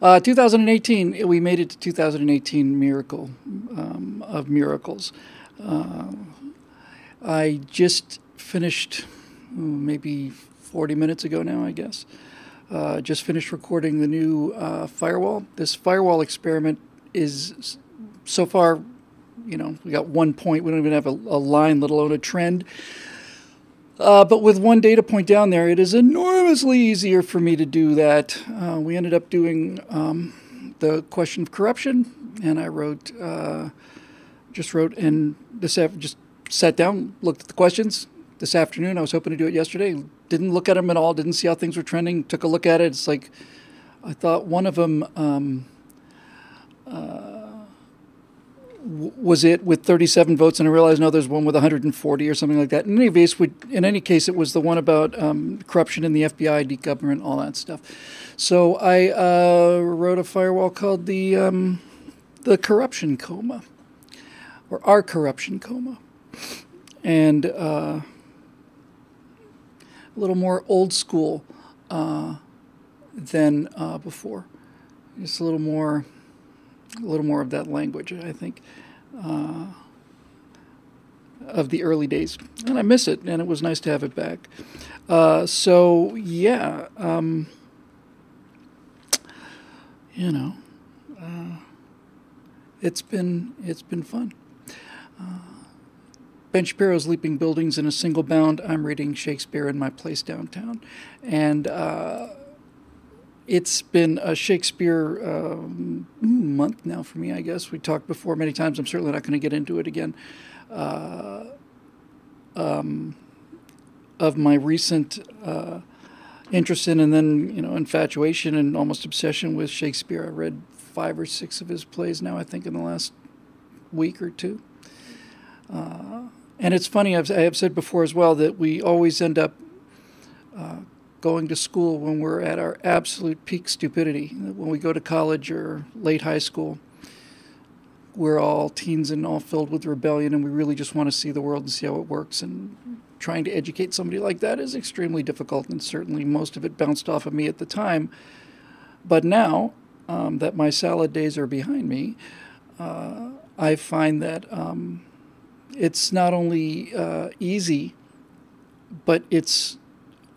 2018, we made it to 2018 miracle of miracles. I just finished maybe 40 minutes ago now, I guess. Just finished recording the new firewall. This firewall experiment is so far, we got 1 point. We don't even have a line, let alone a trend. But with one data point down there, it is enormously easier for me to do that. We ended up doing the question of corruption, and I just sat down, looked at the questions this afternoon. I was hoping to do it yesterday. Didn't look at them at all. Didn't see how things were trending. Took a look at it. It's like I thought one of them was it with 37 votes, and I realized no, there's one with 140 or something like that. In any case, it was the one about corruption in the FBI, degovernment, all that stuff. So I wrote a firewall called the corruption coma, or our corruption coma, and a little more old school than before. Just a little more of that language, I think, of the early days. And I miss it, and it was nice to have it back. It's been fun. Ben Shapiro's Leaping Buildings in a Single Bound. I'm reading Shakespeare in my place downtown. And it's been a Shakespeare month now for me, I guess. We talked before many times. I'm certainly not going to get into it again. Of my recent interest in and then, infatuation and almost obsession with Shakespeare. I read 5 or 6 of his plays now, I think, in the last week or two. And it's funny, I have said before as well, that we always end up going to school when we're at our absolute peak stupidity. When we go to college or late high school, we're all teens and all filled with rebellion, and we really just want to see the world and see how it works. And trying to educate somebody like that is extremely difficult, and certainly most of it bounced off of me at the time. But now that my salad days are behind me, I find that it's not only easy, but it's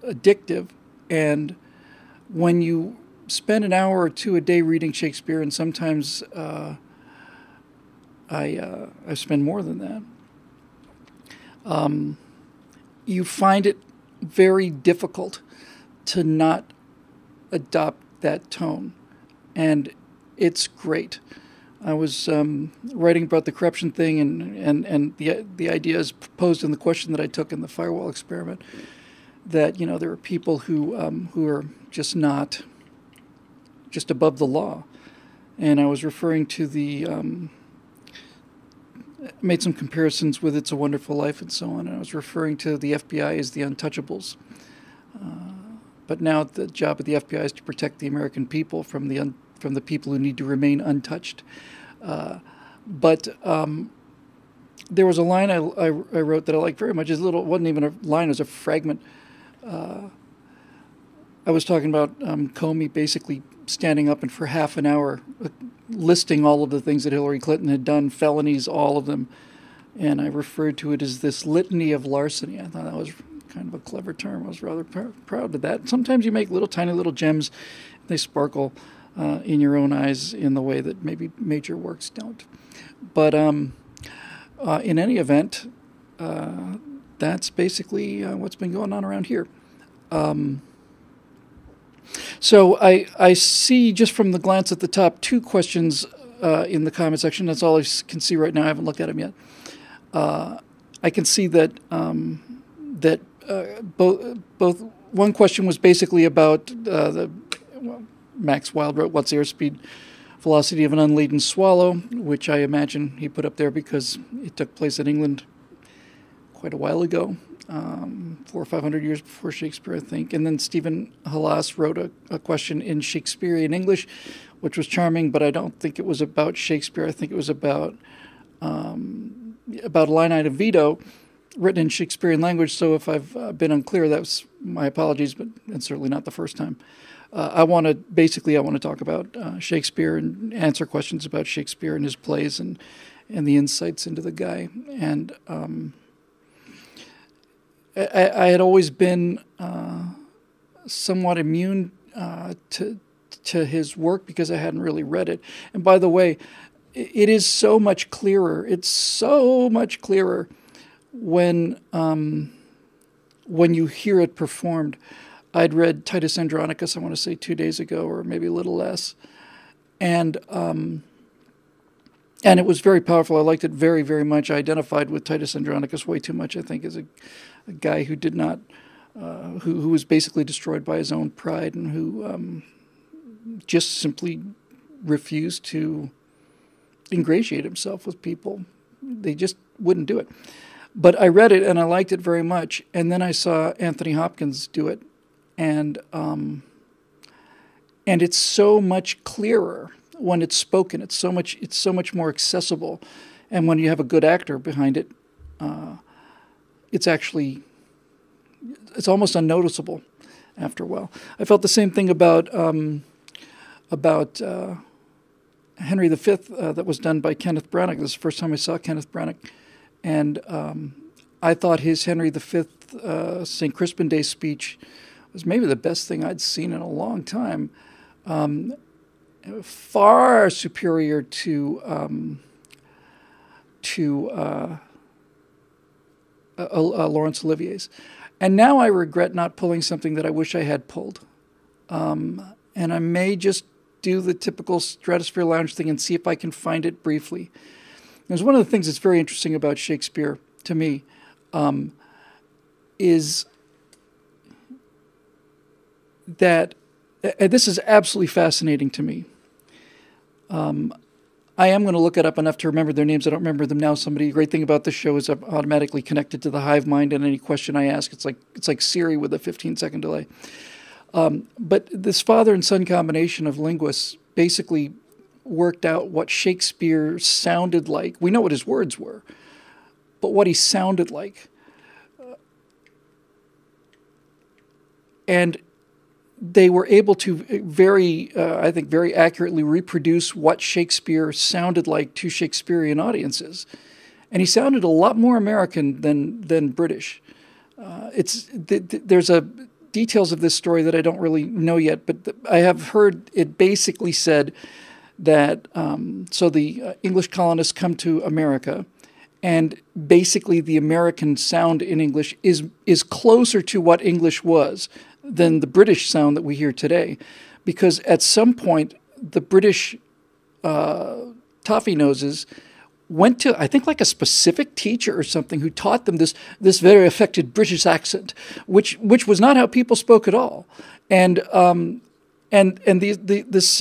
addictive. And when you spend an hour or two a day reading Shakespeare, and sometimes I spend more than that, you find it very difficult to not adopt that tone. And it's great. I was writing about the corruption thing, and the idea is posed in the question that I took in the firewall experiment, that there are people who are just above the law, and I was referring to made some comparisons with It's a Wonderful Life and so on, and I was referring to the FBI as the untouchables, but now the job of the FBI is to protect the American people from the people who need to remain untouched. But there was a line I wrote that I like very much. It wasn't even a line; it was a fragment. I was talking about Comey basically standing up and for half an hour listing all of the things that Hillary Clinton had done, felonies, all of them, and I referred to it as this litany of larceny. I thought that was kind of a clever term. I was rather proud of that. Sometimes you make tiny little gems; they sparkle in your own eyes in the way that maybe major works don't. But in any event, that's basically what's been going on around here. So I see, just from the glance at the top, 2 questions in the comment section. That's all I can see right now. I haven't looked at them yet. I can see that both one question was basically about Max Wild wrote, "What's the airspeed velocity of an unladen swallow?" which I imagine he put up there because it took place in England quite a while ago, 400 or 500 years before Shakespeare, I think. And then Stephen Halas wrote a question in Shakespearean English, which was charming, but I don't think it was about Shakespeare. I think it was about a line item veto written in Shakespearean language. So if I've been unclear, that's my apologies, but it's certainly not the first time. I want to talk about Shakespeare and answer questions about Shakespeare and his plays and the insights into the guy. And I had always been somewhat immune to his work because I hadn't really read it. And by the way, it is so much clearer. It's so much clearer when you hear it performed. I'd read Titus Andronicus, I want to say 2 days ago, or maybe a little less, and it was very powerful. I liked it very, very much. I identified with Titus Andronicus way too much, I think, as a guy who did not, who was basically destroyed by his own pride and who just simply refused to ingratiate himself with people. They just wouldn't do it. But I read it and I liked it very much. And then I saw Anthony Hopkins do it, and it's so much clearer when it's spoken. It's so much more accessible, and when you have a good actor behind it, it's almost unnoticeable after a while. I felt the same thing about Henry V that was done by Kenneth Branagh. This is the first time I saw Kenneth Branagh, and I thought his Henry V St. Crispin Day speech was maybe the best thing I'd seen in a long time. Far superior to Laurence Olivier's. And now I regret not pulling something that I wish I had pulled. And I may just do the typical Stratosphere Lounge thing and see if I can find it briefly. There's one of the things that's very interesting about Shakespeare to me, is that, and this is absolutely fascinating to me. I am going to look it up enough to remember their names. I don't remember them now. The great thing about this show is I'm automatically connected to the hive mind, and any question I ask, it's like Siri with a 15-second delay. But this father and son combination of linguists basically worked out what Shakespeare sounded like. We know what his words were, but what he sounded like. And they were able to I think very accurately reproduce what Shakespeare sounded like to Shakespearean audiences. And he sounded a lot more American than British. There's details of this story that I don't really know yet, but I have heard it basically said that, so the English colonists come to America, and basically the American sound in English is closer to what English was than the British sound that we hear today. Because at some point, the British toffee noses went to, I think, like a specific teacher or something who taught them this very affected British accent, which was not how people spoke at all. And this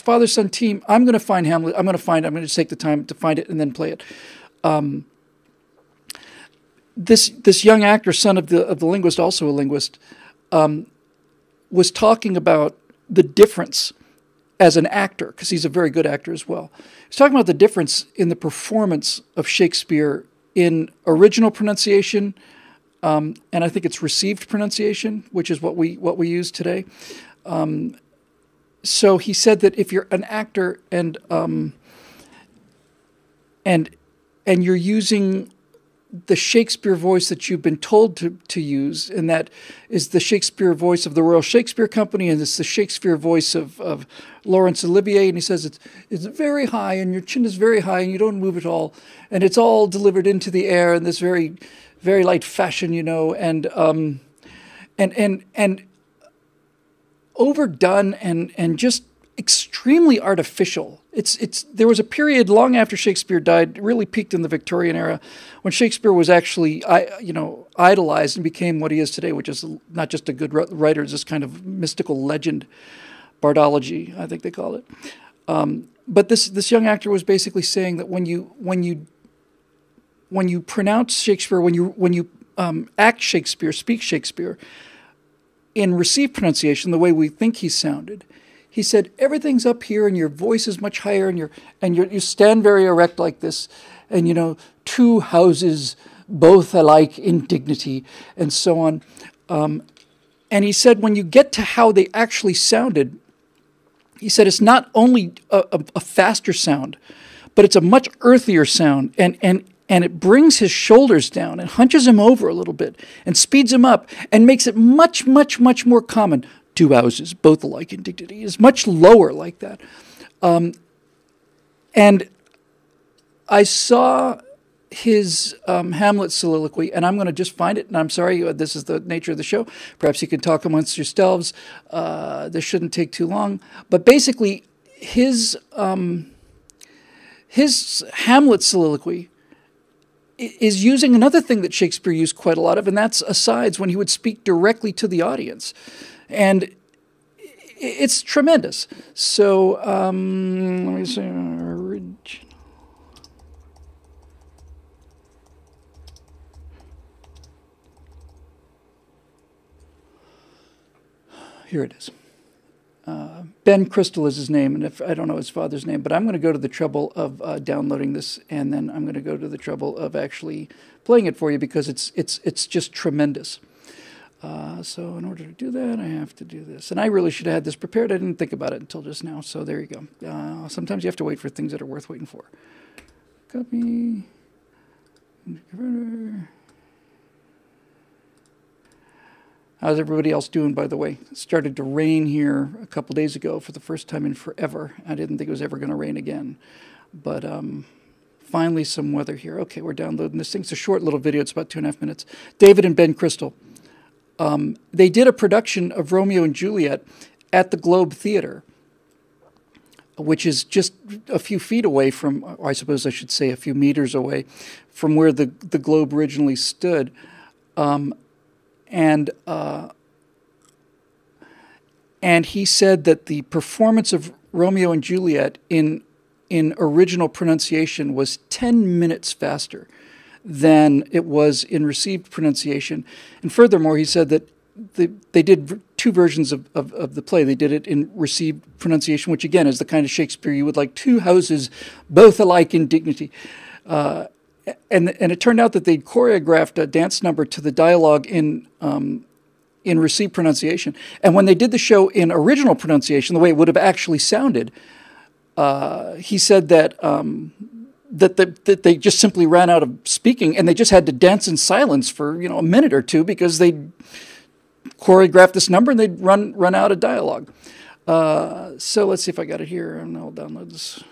father-son team, I'm going to find Hamlet. I'm going to just take the time to find it and then play it. This young actor, son of the linguist, also a linguist, was talking about the difference as an actor, because he's a very good actor as well. He's talking about the difference in the performance of Shakespeare in original pronunciation, and I think it's received pronunciation, which is what we use today. So he said that if you're an actor and you're using the Shakespeare voice that you've been told to use, and that is the Shakespeare voice of the Royal Shakespeare Company, and it's the Shakespeare voice of Laurence Olivier, and he says it's very high, and your chin is very high, and you don't move at all, and it's all delivered into the air in this very, very light fashion, and overdone and just extremely artificial. There was a period long after Shakespeare died, really peaked in the Victorian era, when Shakespeare was actually idolized and became what he is today, which is not just a good writer, it's this kind of mystical legend, bardology, I think they call it. But this young actor was basically saying that when you pronounce Shakespeare, when you act Shakespeare, speak Shakespeare, in received pronunciation, the way we think he sounded, he said everything's up here and your voice is much higher and you stand very erect like this, and two houses both alike in dignity and so on. And he said when you get to how they actually sounded, he said it's not only a faster sound, but it's a much earthier sound. And it brings his shoulders down and hunches him over a little bit and speeds him up and makes it much, much, much more common. Two houses, both alike in dignity, is much lower like that. And I saw his Hamlet soliloquy, and I'm going to just find it, and I'm sorry, this is the nature of the show. Perhaps you can talk amongst yourselves. This shouldn't take too long. But basically, his Hamlet soliloquy is using another thing that Shakespeare used quite a lot of, and that's asides, when he would speak directly to the audience. And it's tremendous. So, let me see, original. Here it is. Ben Crystal is his name, and if I don't know his father's name, but I'm going to go to the trouble of downloading this, and then I'm going to go to the trouble of actually playing it for you because it's just tremendous. So in order to do that, I have to do this, and I really should have had this prepared. I didn't think about it until just now. So there you go. Sometimes you have to wait for things that are worth waiting for. Copy. Converter. How's everybody else doing, by the way? It started to rain here a couple days ago for the first time in forever. I didn't think it was ever going to rain again. But finally some weather here. Okay, we're downloading this thing. It's a short little video. It's about 2.5 minutes. David and Ben Crystal. They did a production of Romeo and Juliet at the Globe Theater, which is just a few feet away from, or I suppose I should say a few meters away from where the Globe originally stood. And he said that the performance of Romeo and Juliet in original pronunciation was 10 minutes faster than it was in received pronunciation. And furthermore, he said that they did two versions of the play. They did it in received pronunciation, which again is the kind of Shakespeare you would like, two houses, both alike in dignity. And it turned out that they'd choreographed a dance number to the dialogue in received pronunciation. And when they did the show in original pronunciation, the way it would have actually sounded, he said that that they just simply ran out of speaking, and they just had to dance in silence for a minute or two because they'd choreographed this number and they'd run out of dialogue. So let's see if I got it here, and I'll download this.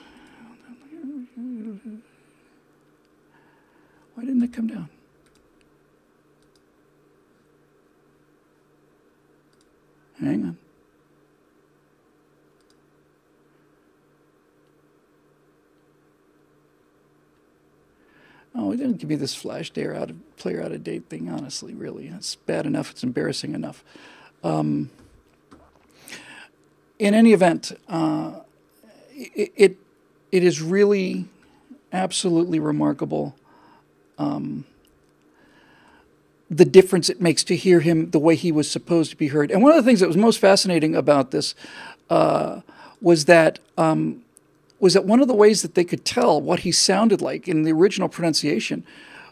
Why didn't it come down? Hang on. Oh, it didn't give me this flash player out of date thing, honestly, really. It's bad enough. It's embarrassing enough. In any event, it is really absolutely remarkable the difference it makes to hear him the way he was supposed to be heard. And one of the things that was most fascinating about this was that one of the ways that they could tell what he sounded like in the original pronunciation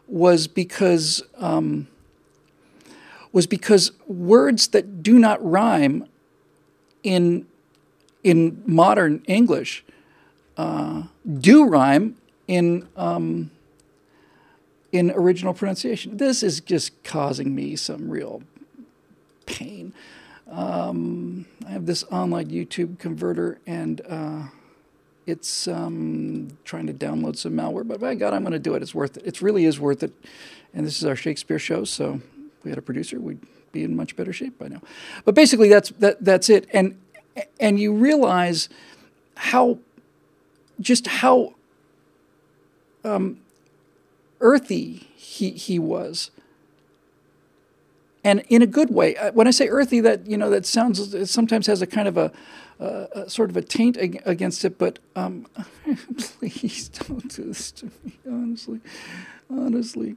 was because words that do not rhyme in modern English do rhyme in original pronunciation. This is just causing me some real pain. I have this online YouTube converter, and it's trying to download some malware, but by God, I'm going to do it. It's worth it. It really is worth it. And this is our Shakespeare show, so if we had a producer, we'd be in much better shape by now. But basically, that's it. And you realize how earthy he was, and in a good way. When I say earthy, that sounds, it sometimes has a kind of a sort of a taint against it. But please don't do this to me. Honestly,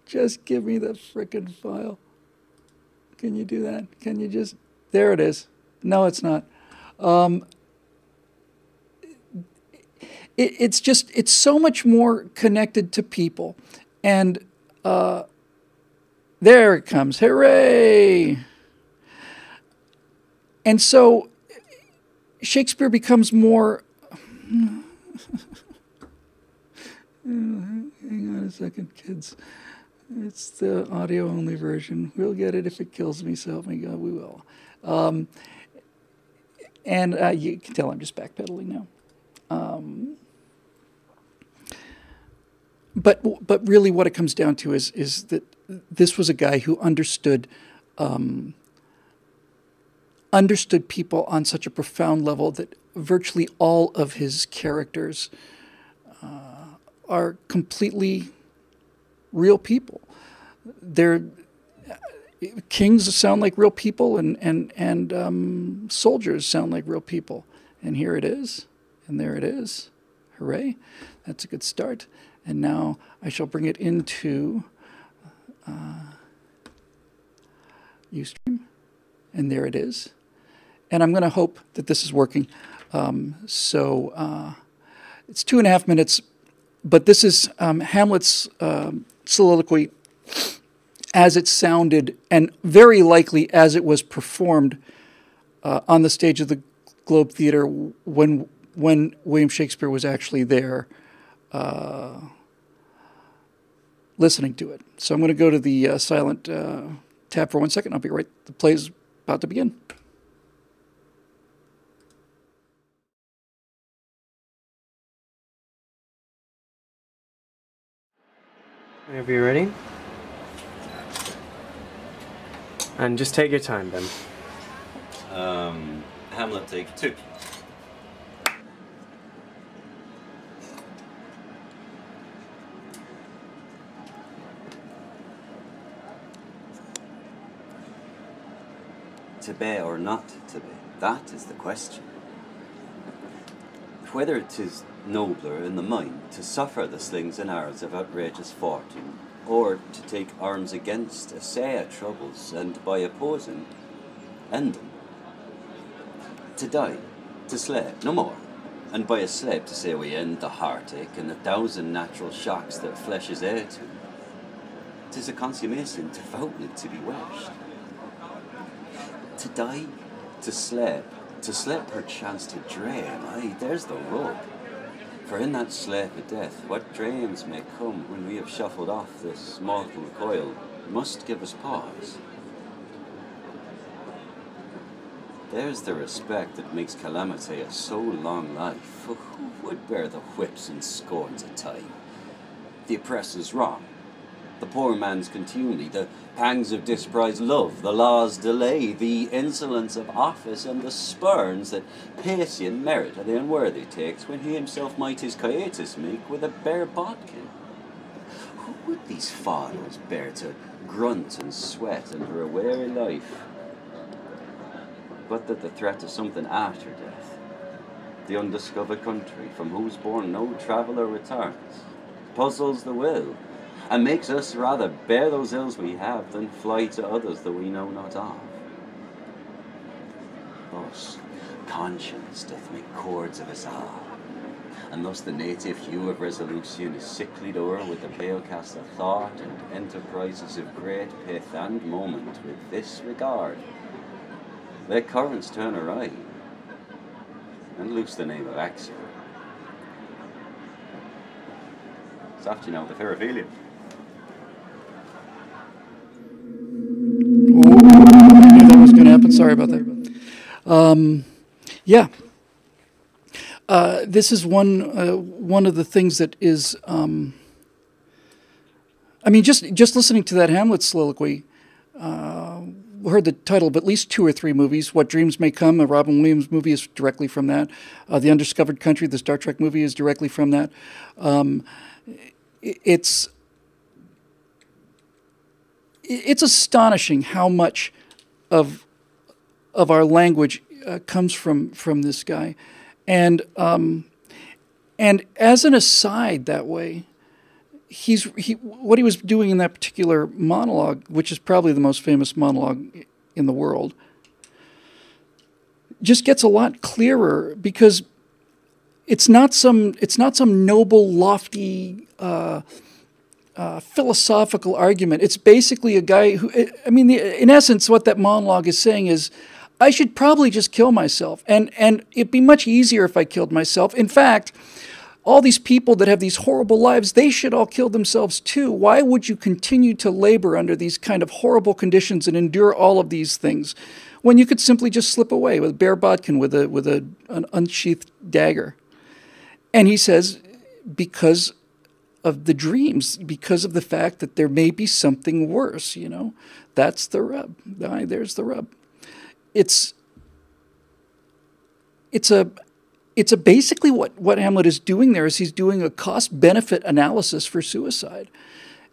just give me the frickin' file. Can you do that? Can you just? There it is. No, it's not. It's so much more connected to people, and There it comes. Hooray! And so Shakespeare becomes more... Hang on a second, kids. It's the audio-only version. We'll get it if it kills me, so help me God, we will. And you can tell I'm just backpedaling now. But really what it comes down to is that this was a guy who understood people on such a profound level that virtually all of his characters are completely real people. Kings sound like real people, and soldiers sound like real people. And here it is, and there it is. Hooray! That's a good start. And now I shall bring it into Ustream, and there it is. And I'm going to hope that this is working. It's 2.5 minutes, but this is Hamlet's soliloquy as it sounded, and very likely as it was performed on the stage of the Globe Theatre when William Shakespeare was actually there listening to it. So I'm going to go to the silent tab for 1 second. I'll be right. The play's about to begin. Whenever you're ready. And just take your time, Ben. Hamlet, take 2. To be or not to be, that is the question. Whether it is nobler in the mind to suffer the slings and arrows of outrageous fortune, or to take arms against, essay troubles, and by opposing, end them. To die, to slay, no more, and by a slave to say we end the heartache and the 1,000 natural shocks that flesh is heir to. 'Tis a consummation devoutly to be wished. To die, to sleep perchance to dream, aye, there's the rub. For in that sleep of death, what dreams may come when we have shuffled off this mortal coil must give us pause. There's the respect that makes calamity a so long life, for who would bear the whips and scorns of time? The oppressor's wrong, the poor man's contumely, the pangs of disprized love, the law's delay, the insolence of office, and the spurns that Pacian merit the unworthy takes when he himself might his quietus make with a bare bodkin. Who would these fathers bear to grunt and sweat under a weary life? But that the threat of something after death, the undiscovered country from whose bourne no traveller returns, puzzles the will, and makes us rather bear those ills we have than fly to others that we know not of. Thus, conscience doth make cords of us all, and thus the native hue of resolution is sicklied o'er with the pale cast of thought and enterprises of great pith and moment with this regard. Let currents turn awry, and loose the name of axiom. It's after you know the Pharaohelian. Oh, I knew that was going to happen. Sorry about that. Yeah. This is one of the things that is. I mean, just listening to that Hamlet soliloquy. We heard the title of at least 2 or 3 movies. What Dreams May Come, a Robin Williams movie, is directly from that. The Undiscovered Country, the Star Trek movie, is directly from that. It's astonishing how much of our language comes from this guy, and as an aside, that way. What he was doing in that particular monologue, which is probably the most famous monologue in the world, just gets a lot clearer because it's not some noble, lofty philosophical argument. It's basically a guy who, I mean, in essence, what that monologue is saying is, I should probably just kill myself, and it'd be much easier if I killed myself. In fact, all these people that have these horrible lives, they should all kill themselves too. Why would you continue to labor under these kind of horrible conditions and endure all of these things when you could simply just slip away with bare bodkin with an unsheathed dagger? And he says, because of the dreams, because of the fact that there may be something worse, you know. That's the rub. There's the rub. It's basically what Hamlet is doing there is he's doing a cost-benefit analysis for suicide.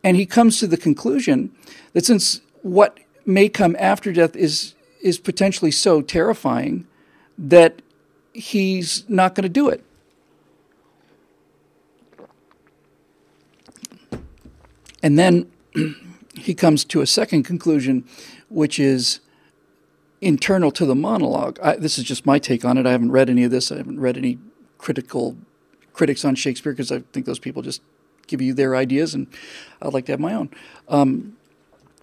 And he comes to the conclusion that since what may come after death is potentially so terrifying that he's not going to do it. And then he comes to a second conclusion, which is internal to the monologue. This is just my take on it. I haven't read any of this. I haven't read any critics on Shakespeare because I think those people just give you their ideas, and I'd like to have my own.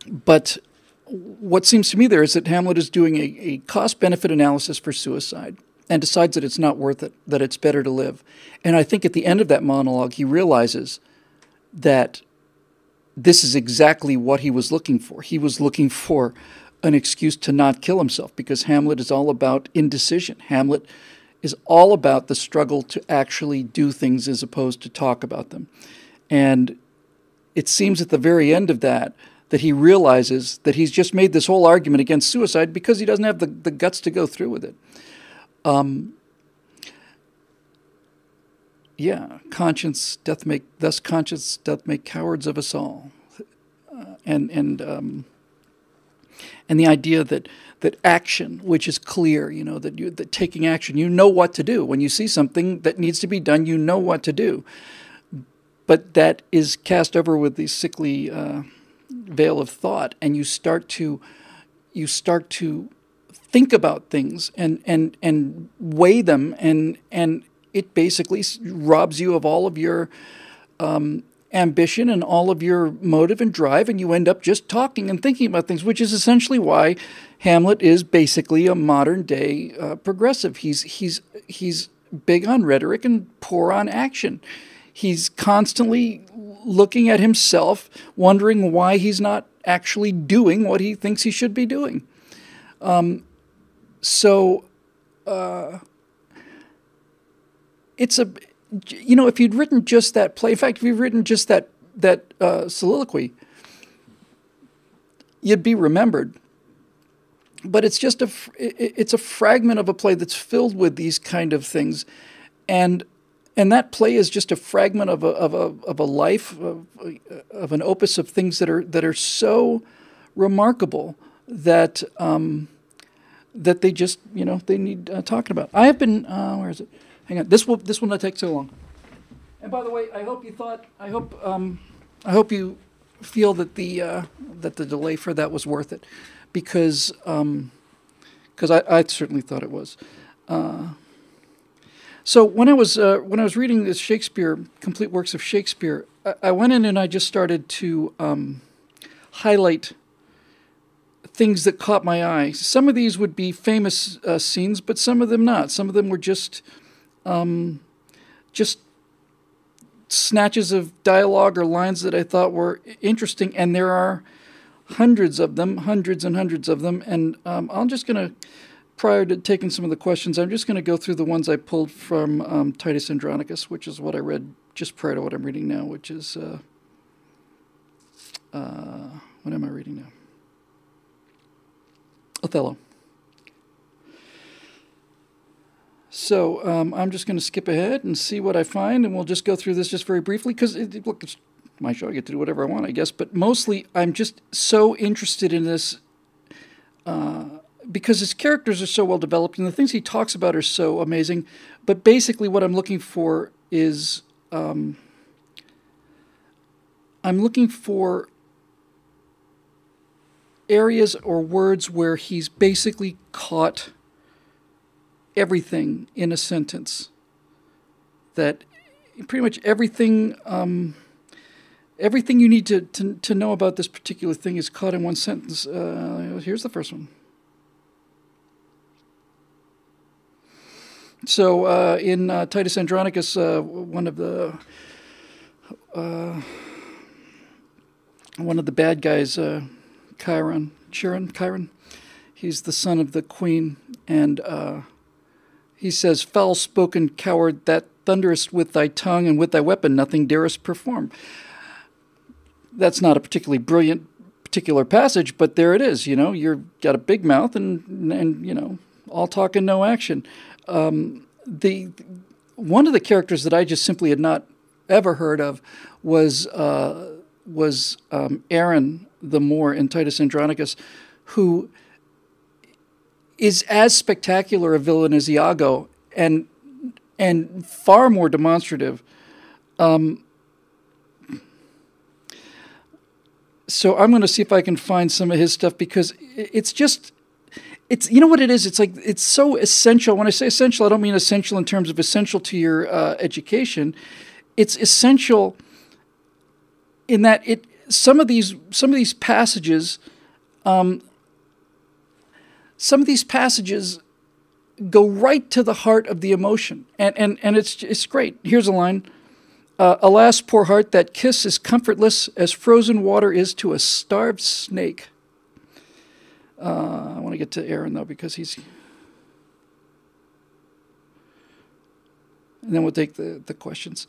But what seems to me there is that Hamlet is doing a cost-benefit analysis for suicide and decides that it's not worth it, that it's better to live. And I think at the end of that monologue, he realizes that this is exactly what he was looking for. He was looking for an excuse to not kill himself, because Hamlet is all about indecision. Hamlet is all about the struggle to actually do things as opposed to talk about them. And it seems at the very end of that he realizes that he's just made this whole argument against suicide because he doesn't have the guts to go through with it. Conscience doth make cowards of us all. And the idea that action, which is clear, you know, that taking action, you know what to do. When you see something that needs to be done, you know what to do. But that is cast over with the sickly veil of thought, and you start to think about things and weigh them, and it basically robs you of all of your ambition and all of your motive and drive, and you end up just talking and thinking about things, which is essentially why Hamlet is basically a modern day progressive. He's big on rhetoric and poor on action. He's constantly looking at himself, wondering why he's not actually doing what he thinks he should be doing. It's a, you know, if you'd written just that play, in fact, if you'd written just that soliloquy, you'd be remembered. But it's just it's a fragment of a play that's filled with these kind of things, and that play is just a fragment of a life, of an opus of things that are so remarkable that that they just, you know, they need talking about. I have been where is it? Hang on, this will not take so long. And by the way, I hope you feel that the delay for that was worth it, because I certainly thought it was. So when I was reading this Shakespeare, complete works of Shakespeare, I went in and I just started to highlight things that caught my eye. Some of these would be famous scenes, but some of them not. Some of them were just snatches of dialogue or lines that I thought were interesting, and there are hundreds and hundreds of them. And I'm just going to, prior to taking some of the questions, I'm just going to go through the ones I pulled from Titus Andronicus, which is what I read just prior to what I'm reading now, which is, what am I reading now? Othello. So I'm just going to skip ahead and see what I find, and we'll just go through this just very briefly, because, look, it's my show. I get to do whatever I want, I guess. But mostly I'm just so interested in this because his characters are so well developed, and the things he talks about are so amazing. But basically what I'm looking for is I'm looking for areas or words where he's basically caught everything in a sentence. That pretty much everything everything you need to know about this particular thing is caught in one sentence. Here's the first one. So in Titus Andronicus, one of the bad guys, Chiron, he's the son of the queen, and he says, "Foul-spoken coward, that thunderest with thy tongue, and with thy weapon nothing darest perform." That's not a particularly brilliant particular passage, but there it is. You've got a big mouth and all talk and no action. One of the characters that I just simply had not ever heard of was Aaron the Moor in Titus Andronicus, who is as spectacular a villain as Iago and far more demonstrative. So I'm going to see if I can find some of his stuff, because it's you know what it is? It's so essential. When I say essential, I don't mean essential in terms of essential to your education. It's essential in that some of these passages go right to the heart of the emotion, and it's great. Here's a line. "Alas, poor heart, that kiss is comfortless as frozen water is to a starved snake." I want to get to Aaron, though, because he's... And then we'll take the questions.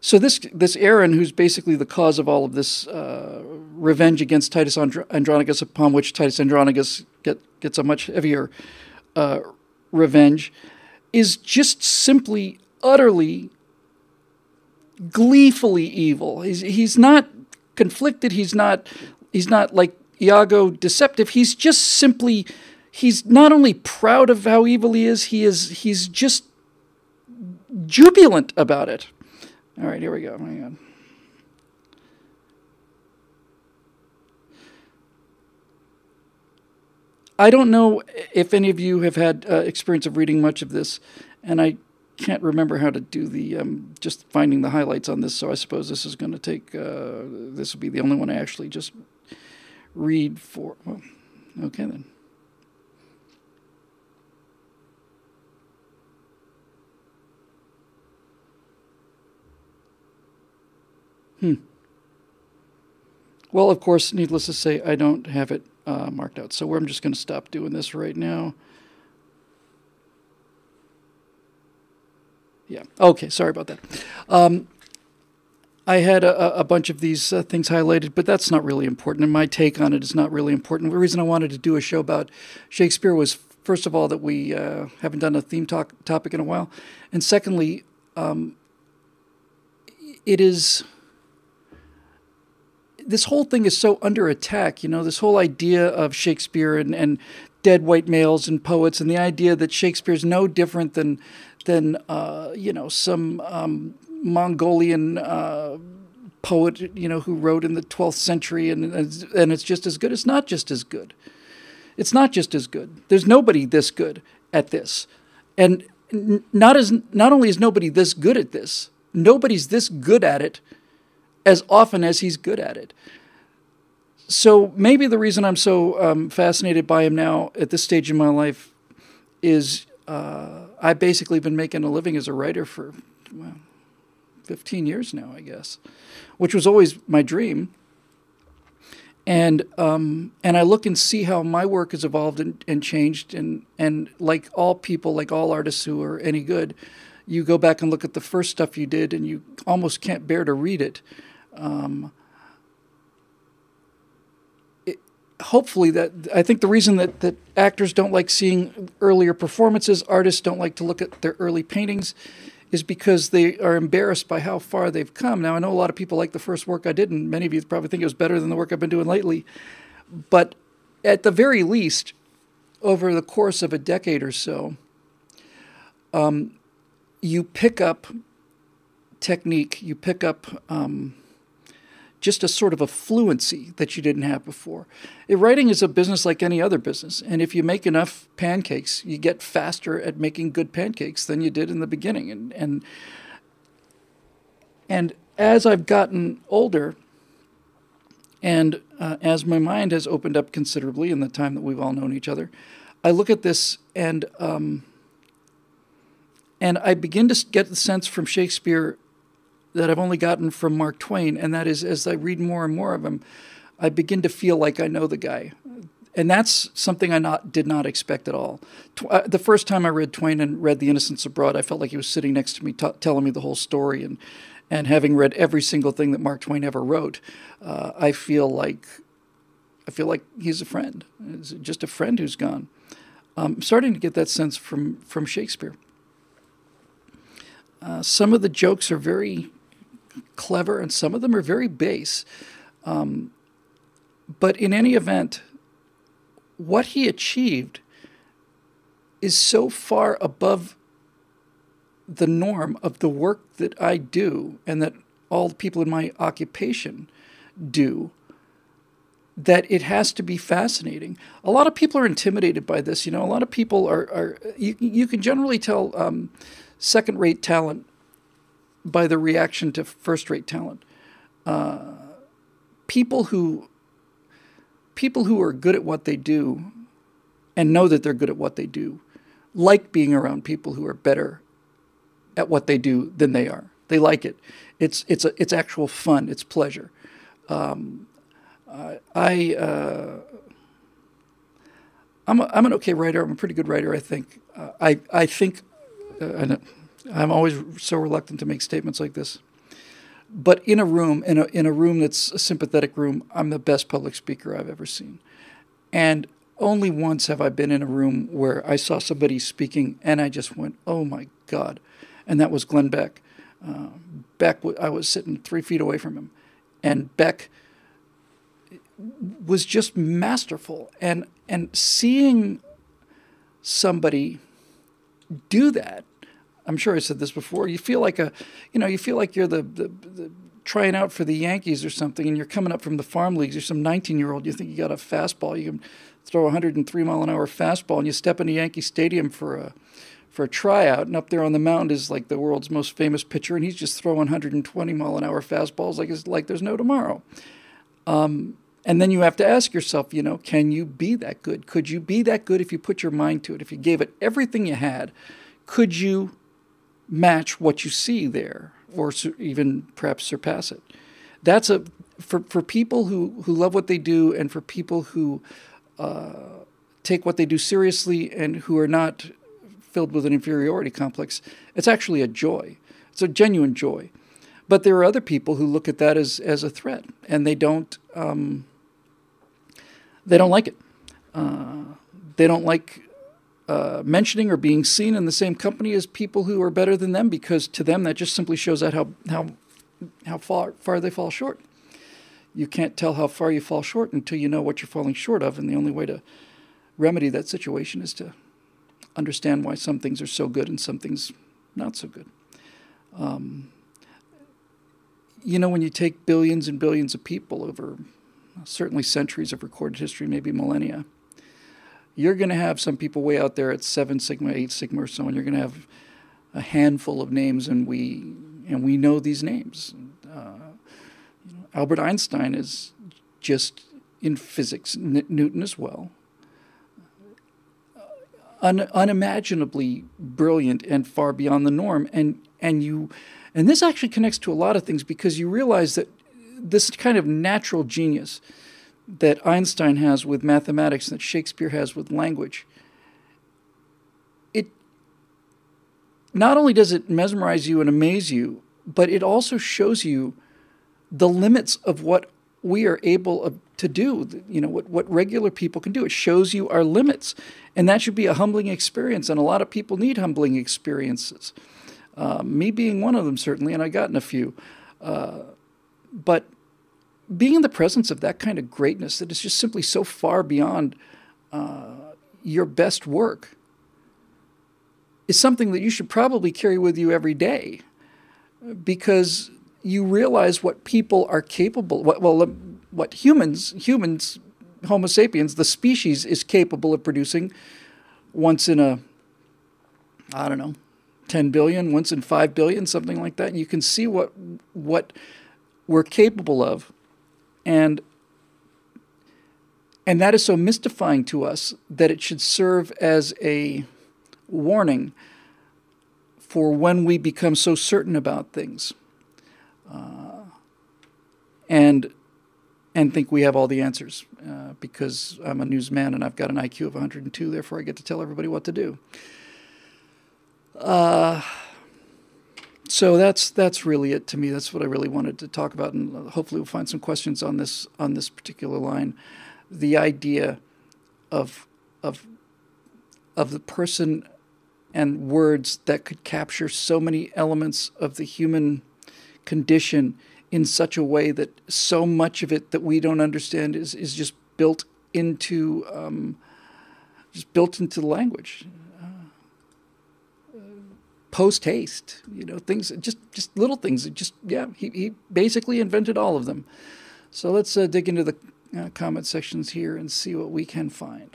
So this Aaron, who's basically the cause of all of this revenge against Titus Andronicus, upon which Titus Andronicus gets a much heavier revenge, is just simply, utterly, gleefully evil. He's not conflicted. He's not like Iago deceptive. He's just simply, he's not only proud of how evil he is, he's just jubilant about it. All right, here we go. Hang on. I don't know if any of you have had experience of reading much of this, and I can't remember how to do the just finding the highlights on this, so I suppose this is going to take, this will be the only one I actually just read for. Well, okay then. Well, of course, needless to say, I don't have it marked out, so I'm just going to stop doing this right now. Yeah, okay, sorry about that. I had a bunch of these things highlighted, but that's not really important, and my take on it is not really important. The reason I wanted to do a show about Shakespeare was, first of all, that we haven't done a theme topic in a while, and secondly, this whole thing is so under attack, this whole idea of Shakespeare and dead white males and poets, and the idea that Shakespeare's no different than some Mongolian poet, who wrote in the 12th century, and it's just as good. It's not just as good. It's not just as good. There's nobody this good at this, and not only is nobody this good at this, nobody's this good at it as often as he's good at it. So maybe the reason I'm so fascinated by him now at this stage in my life is I've basically been making a living as a writer for 15 years now, I guess, which was always my dream. And I look and see how my work has evolved and changed, and like all people, like all artists who are any good, you go back and look at the first stuff you did, and you almost can't bear to read it. Hopefully I think the reason that actors don't like seeing earlier performances, artists don't like to look at their early paintings, is because they are embarrassed by how far they've come. Now, I know a lot of people like the first work I did, and many of you probably think it was better than the work I've been doing lately. But at the very least, over the course of a decade or so, you pick up technique, you pick up just a sort of a fluency that you didn't have before. Writing is a business like any other business, and if you make enough pancakes, you get faster at making good pancakes than you did in the beginning. And as I've gotten older, and as my mind has opened up considerably in the time that we've all known each other, I look at this and I begin to get the sense from Shakespeare that I've only gotten from Mark Twain, and that is, as I read more and more of him, I begin to feel like I know the guy. And that's something I did not expect at all. The first time I read Twain and read The Innocents Abroad, I felt like he was sitting next to me telling me the whole story. And having read every single thing that Mark Twain ever wrote, I feel like he's a friend. It's just a friend who's gone. I'm starting to get that sense from Shakespeare. Some of the jokes are very clever, and some of them are very base. But in any event, what he achieved is so far above the norm of the work that I do and that all the people in my occupation do, that it has to be fascinating. A lot of people are intimidated by this. A lot of people are you can generally tell second-rate talent by the reaction to first-rate talent. People who are good at what they do and know that they're good at what they do like being around people who are better at what they do than they are. They like it. It's actual fun. It's pleasure. I'm an okay writer. I'm a pretty good writer, I think. I think I'm always so reluctant to make statements like this. But in a room that's a sympathetic room, I'm the best public speaker I've ever seen. And only once have I been in a room where I saw somebody speaking and I just went, oh my God. And that was Glenn Beck. I was sitting 3 feet away from him. And Beck was just masterful. And seeing somebody do that, I'm sure I said this before, you feel like you're the trying out for the Yankees or something, and you're coming up from the farm leagues. You're some 19-year-old. You think you got a fastball. You can throw a 103-mile-an-hour fastball, and you step into Yankee Stadium for a tryout, and up there on the mound is like the world's most famous pitcher, and he's just throwing 120-mile-an-hour fastballs like there's no tomorrow. And then you have to ask yourself, can you be that good? Could you be that good if you put your mind to it? If you gave it everything you had, could you match what you see there, or even perhaps surpass it? That's for people who love what they do, and for people who take what they do seriously and who are not filled with an inferiority complex. It's actually a joy. It's a genuine joy. But there are other people who look at that as a threat, and they don't like it. They don't like mentioning or being seen in the same company as people who are better than them, because to them that just simply shows out how far they fall short. You can't tell how far you fall short until you know what you're falling short of, and the only way to remedy that situation is to understand why some things are so good and some things not so good. When you take billions and billions of people over certainly centuries of recorded history, maybe millennia, you're going to have some people way out there at 7 sigma, 8 sigma or so, and you're going to have a handful of names, and we know these names. Albert Einstein is just in physics, Newton as well, unimaginably brilliant and far beyond the norm. And this actually connects to a lot of things, because you realize that this kind of natural genius that Einstein has with mathematics, that Shakespeare has with language, it not only does it mesmerize you and amaze you, but it also shows you the limits of what we are able to do, what regular people can do. It shows you our limits, and that should be a humbling experience, and a lot of people need humbling experiences. Me being one of them, certainly, and I've gotten a few. But being in the presence of that kind of greatness that is just simply so far beyond your best work is something that you should probably carry with you every day, because you realize what people are capable, what humans, Homo sapiens, the species, is capable of producing once in a, 10 billion, once in 5 billion, something like that. And you can see what we're capable of. And that is so mystifying to us that it should serve as a warning for when we become so certain about things and think we have all the answers because I'm a newsman and I've got an IQ of 102, therefore I get to tell everybody what to do. So that's really it to me. That's what I really wanted to talk about, and hopefully we'll find some questions on this particular line. The idea of the person and words that could capture so many elements of the human condition in such a way that so much of it that we don't understand is just built into language. Post haste, things, just little things. He basically invented all of them. So let's dig into the comment sections here and see what we can find.